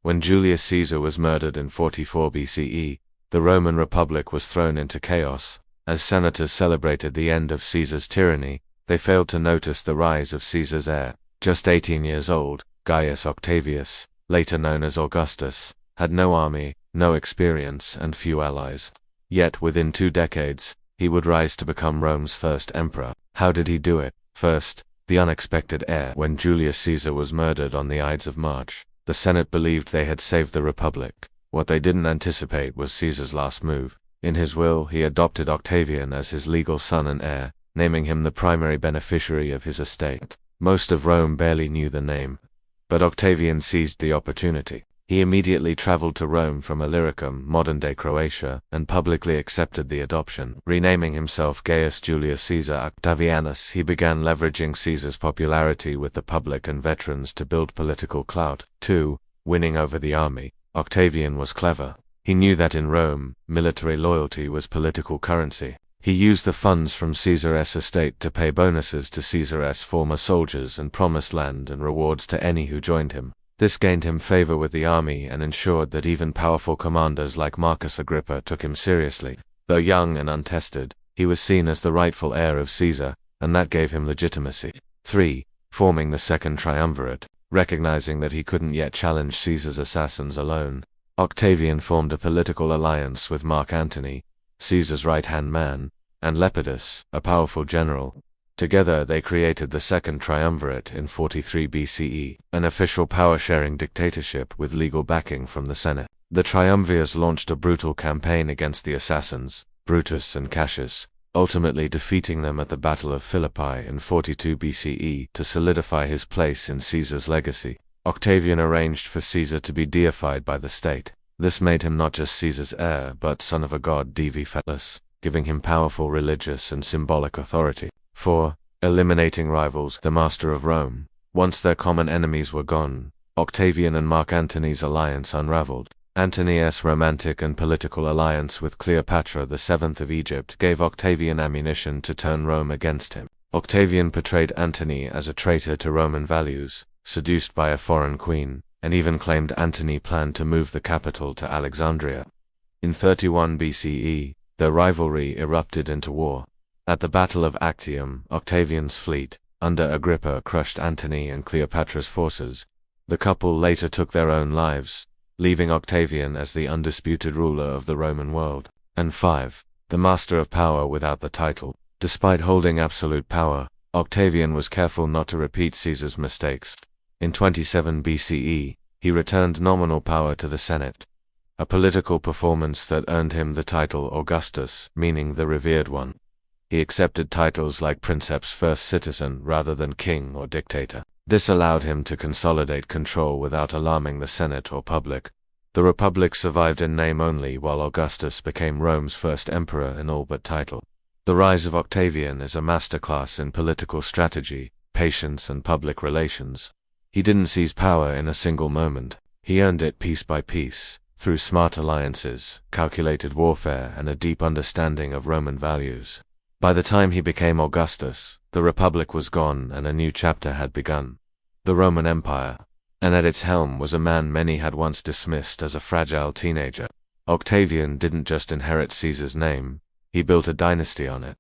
When Julius Caesar was murdered in 44 BCE, the Roman Republic was thrown into chaos. As senators celebrated the end of Caesar's tyranny, they failed to notice the rise of Caesar's heir. Just 18 years old, Gaius Octavius, later known as Augustus, had no army, no experience, and few allies. Yet within 2 decades, he would rise to become Rome's first emperor. How did he do it? First, the unexpected heir. When Julius Caesar was murdered on the Ides of March, the Senate believed they had saved the Republic. What they didn't anticipate was Caesar's last move. In his will, he adopted Octavian as his legal son and heir, naming him the primary beneficiary of his estate. Most of Rome barely knew the name, but Octavian seized the opportunity. He immediately traveled to Rome from Illyricum, modern-day Croatia, and publicly accepted the adoption. Renaming himself Gaius Julius Caesar Octavianus, he began leveraging Caesar's popularity with the public and veterans to build political clout. 2. Winning over the army. Octavian was clever. He knew that in Rome, military loyalty was political currency. He used the funds from Caesar's estate to pay bonuses to Caesar's former soldiers and promised land and rewards to any who joined him. This gained him favor with the army and ensured that even powerful commanders like Marcus Agrippa took him seriously. Though young and untested, he was seen as the rightful heir of Caesar, and that gave him legitimacy. 3. Forming the Second Triumvirate. Recognizing that he couldn't yet challenge Caesar's assassins alone, Octavian formed a political alliance with Mark Antony, Caesar's right-hand man, and Lepidus, a powerful general. Together they created the Second Triumvirate in 43 BCE, an official power-sharing dictatorship with legal backing from the Senate. The Triumvirs launched a brutal campaign against the assassins, Brutus and Cassius, ultimately defeating them at the Battle of Philippi in 42 BCE to solidify his place in Caesar's legacy. Octavian arranged for Caesar to be deified by the state. This made him not just Caesar's heir but son of a god Divi Fetus, giving him powerful religious and symbolic authority. 4. Eliminating rivals. The master of Rome. Once their common enemies were gone, Octavian and Mark Antony's alliance unraveled. Antony's romantic and political alliance with Cleopatra the Seventh of Egypt gave Octavian ammunition to turn Rome against him. Octavian portrayed Antony as a traitor to Roman values, seduced by a foreign queen, and even claimed Antony planned to move the capital to Alexandria. In 31 BCE, their rivalry erupted into war. At the Battle of Actium, Octavian's fleet, under Agrippa, crushed Antony and Cleopatra's forces. The couple later took their own lives, leaving Octavian as the undisputed ruler of the Roman world. And 5. The master of power without the title. Despite holding absolute power, Octavian was careful not to repeat Caesar's mistakes. In 27 BCE, he returned nominal power to the Senate, a political performance that earned him the title Augustus, meaning the revered one. He accepted titles like Princeps, first citizen, rather than king or dictator. This allowed him to consolidate control without alarming the Senate or public. The Republic survived in name only, while Augustus became Rome's first emperor in all but title. The rise of Octavian is a masterclass in political strategy, patience, and public relations. He didn't seize power in a single moment. He earned it piece by piece, through smart alliances, calculated warfare, and a deep understanding of Roman values. By the time he became Augustus, the Republic was gone and a new chapter had begun. The Roman Empire. And at its helm was a man many had once dismissed as a fragile teenager. Octavian didn't just inherit Caesar's name, he built a dynasty on it.